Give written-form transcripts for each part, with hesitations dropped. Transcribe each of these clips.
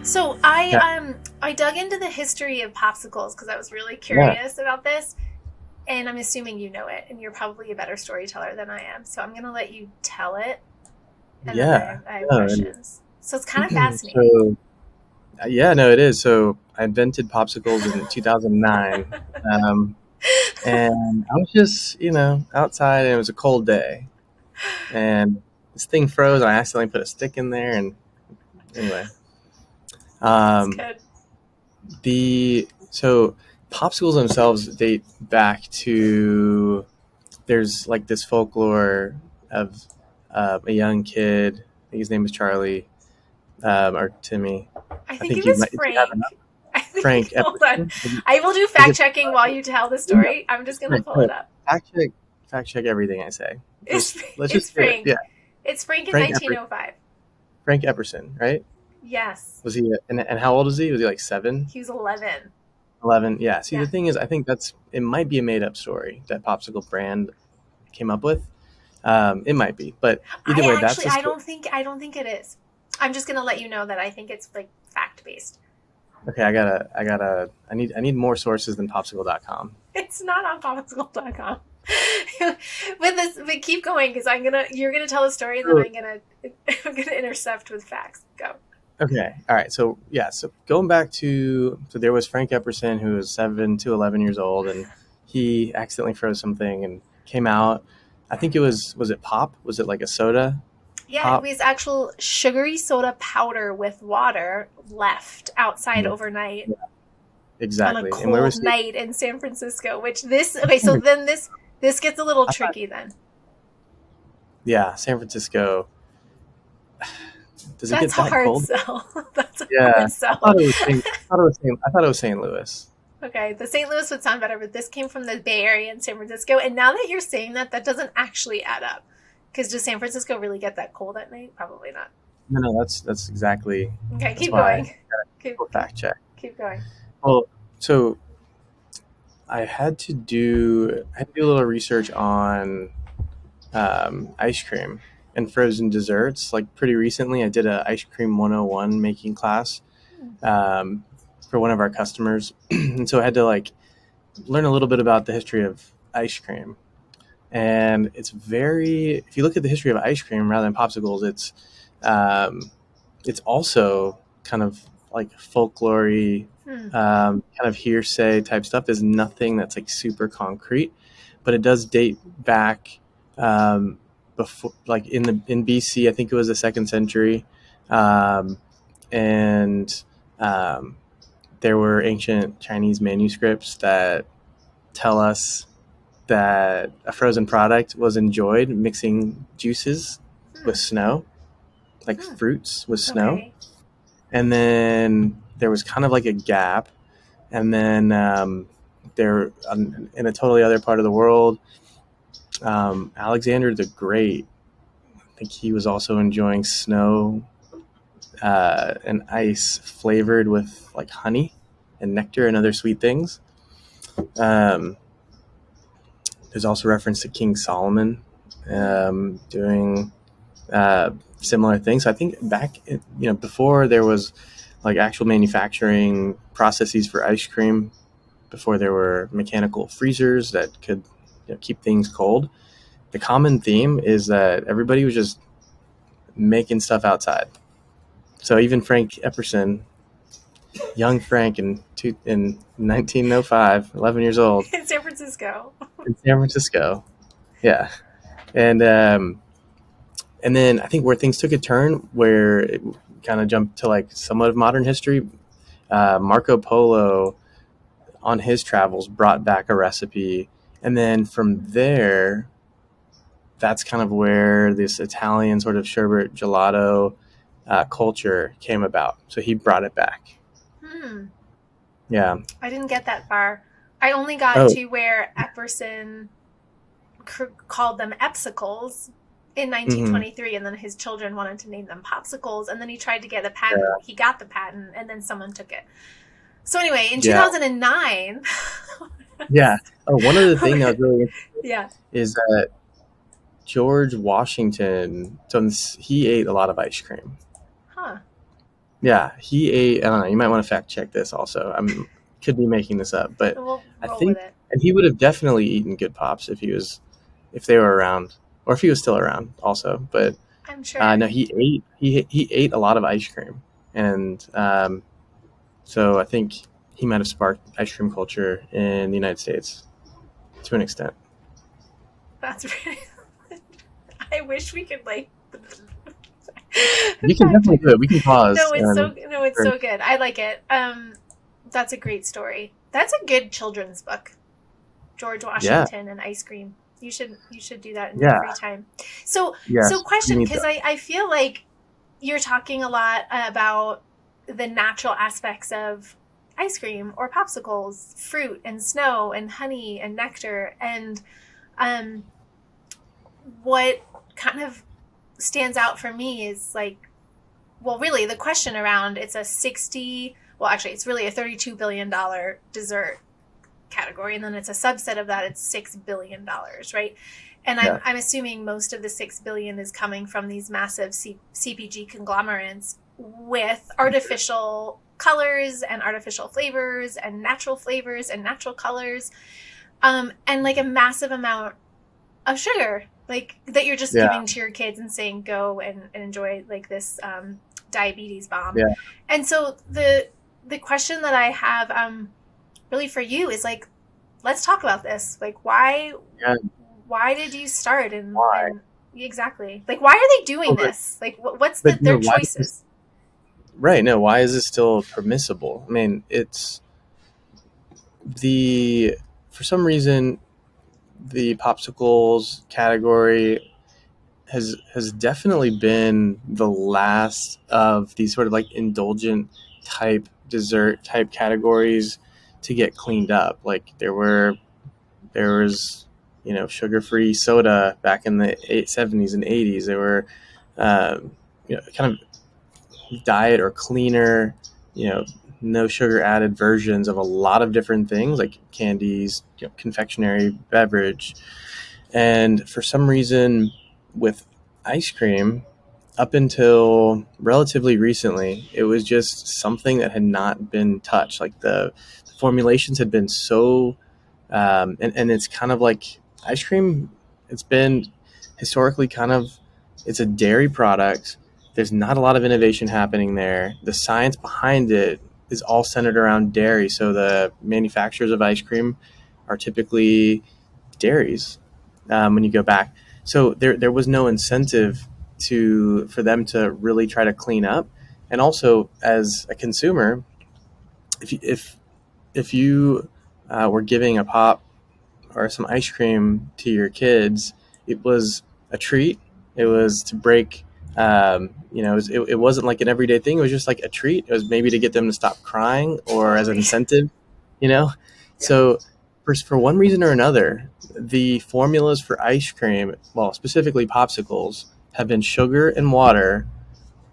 So Yeah. I dug into the history of popsicles because I was really Yeah. curious about this, and I'm assuming you know it, and you're probably a better storyteller than I am. So I'm gonna let you tell it, and then Yeah. I have No, and questions. So it's kind of fascinating. so yeah, no, it is. So I invented popsicles in 2009. Um, and I was just, outside and it was a cold day and this thing froze and I accidentally put a stick in there and anyway. It's Um, good. so popsicles themselves date back to there's like this folklore of a young kid. I think his name is Charlie, or Timmy. I I think think it you was might if you have enough. Frank. I think. Frank Hold on. Epperson. I will do Is fact it? checking while you tell the No, story. I'm just gonna no, pull it no. up. Fact check, fact check everything I say. It's Let's it's just do it. Frank. Yeah, It's Frank in Frank Epper, 1905. Frank Epperson, right? Yes, Was he? And how old is he? Was he like seven, he was 11. 11? Yeah. See, the Yeah. thing is, I think it might be a made up story that Popsicle brand came up with. It might be, but either way, that's the I story. don't think it is. I'm just gonna let you know that I think it's like fact based. Okay, I need more sources than popsicle.com. It's not on popsicle.com. But keep going because you're gonna tell a story and then So, I'm gonna intercept with facts. Go. okay, all right. So yeah, so going back so there was Frank Epperson who was 7 to 11 years old, and he accidentally froze something and came out. I think was it pop? Was it like a soda Yeah, it pop? was actual sugary soda powder with water left outside Yeah, overnight yeah, on a exactly. And where cold was he? night in San Francisco. Which this okay, so then this gets a little I thought, tricky then. yeah, San Francisco. Does it That's get a that hard cold? sell. That's a Yeah, hard sell. I thought it was St. Louis. Okay, the St. Louis would sound better, but this came from the Bay Area in San Francisco. And now that you're saying that, that doesn't actually add up. Because does San Francisco really get that cold at night? Probably not. No, no, that's exactly Okay, that's keep why I going. Keep go keep fact check. keep going. Well, so I had to do a little research on ice cream and frozen desserts. Like pretty recently, I did a ice cream 101 making class um, for one of our customers, and so I had to like learn a little bit about the history of ice cream. And if you look at the history of ice cream rather than popsicles, um, it's also kind of like folklore, Hmm. kind of hearsay type stuff. There's nothing that's like super concrete, but it does date back before, like in BC. I think it was the second century, um, and um, there were ancient Chinese manuscripts that tell us that a frozen product was enjoyed mixing juices with Hmm. snow, like Hmm. fruits with snow. Okay. And then there was kind of like a gap. And then in a totally other part of the world, Alexander the Great, I think he was also enjoying snow and ice flavored with like honey and nectar and other sweet things. Um, there's also reference to King Solomon Hmm. doing uh, similar things. So I think before there was like actual manufacturing processes for ice cream, before there were mechanical freezers that could keep things cold. The common theme is that everybody was just making stuff outside. So even Frank Epperson, young Frank in 1905, 11 years old In San Francisco. in San Francisco. Yeah. And then I think where things took a turn, where it kind of jumped to like somewhat of modern history, Marco Polo on his travels brought back a recipe, and then from there, that's kind of where this Italian sort of sherbet gelato culture came about. So he brought it back. Hmm. Yeah. I didn't get that far. I only got Oh. to where Epperson called them epsicles in Hmm. 1923, and then his children wanted to name them popsicles, and then he tried to get a patent. Yeah. He got the patent, and then someone took it. So anyway, in Yeah. 2009, Yeah. Oh, one other thing that was really interesting yeah. is that George Washington, so he ate a lot of ice cream. Huh. Yeah, he ate. I don't know. You might want to fact check this. Also, could be making this up, but We'll I roll with think, it. and he would have definitely eaten Good Pops if they were around, or if he was still around. Also, but I'm sure. no, he ate a lot of ice cream, and so I think he might have sparked ice cream culture in the United States to an extent. That's really. I wish we could like. You can fact definitely check do it. We can pause and. no, it's so good. I like it. That's a great story. That's a good children's book. George Yeah, Washington and ice cream. You should do that in your yeah, free time. So yes. We question, need because that. I feel like you're talking a lot about the natural aspects of ice cream or popsicles, fruit and snow and honey and nectar, and um, what kind of stands out for me is like, well, really, the question around it's a 60, well, actually, it's really a $32 billion dessert category, and then it's a subset of that, it's $6 billion, right? And Yeah, I'm assuming most of the 6 billion is coming from these massive CPG conglomerates with artificial colors and artificial flavors and natural colors, and like a massive amount of sugar, like that you're just yeah, giving to your kids and saying go and enjoy like this diabetes bomb. yeah, And so the question that I have really for you is like, let's talk about this. Like yeah. why did you start, Why? and exactly like why are they doing Well, this? Like what's but their why is this choices? right? No, why is this still permissible? I mean, it's the for some reason the popsicles category has definitely been the last of these sort of like indulgent type dessert type categories to get cleaned up. Like there was sugar free soda back in the 70s and 80s. There were kind of diet or cleaner, you know, no sugar added versions of a lot of different things like candies, confectionery, beverage. And for some reason, with ice cream, up until relatively recently, it was just something that had not been touched. Like the formulations had been so, and it's kind of like ice cream. It's been historically kind of, it's a dairy product. There's not a lot of innovation happening there. The science behind it is all centered around dairy. So the manufacturers of ice cream are typically dairies when you go back. So there was no incentive for them to really try to clean up. And also, as a consumer, if you were giving a pop or some ice cream to your kids, it was a treat. It was to break. It wasn't like an everyday thing. It was just like a treat. It was maybe to get them to stop crying or as an Totally. incentive. You know, Yeah. so for one reason or another, the formulas for ice cream, well, specifically popsicles, have been sugar and water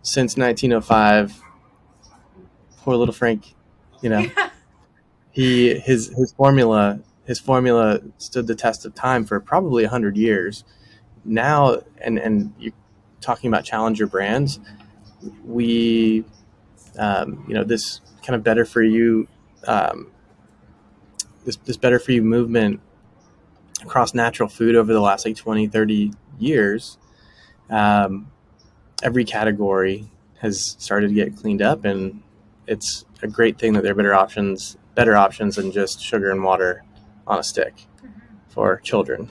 since 1905. Poor little Frank, you know, Yeah. his formula stood the test of time for probably 100 years. Now, and you're talking about challenger brands, we this kind of better for you um, this better for you movement across natural food over the last like 20, 30 years. um, every category has started to get cleaned up, and it's a great thing that there are better options than just sugar and water on a stick Mhm. for children.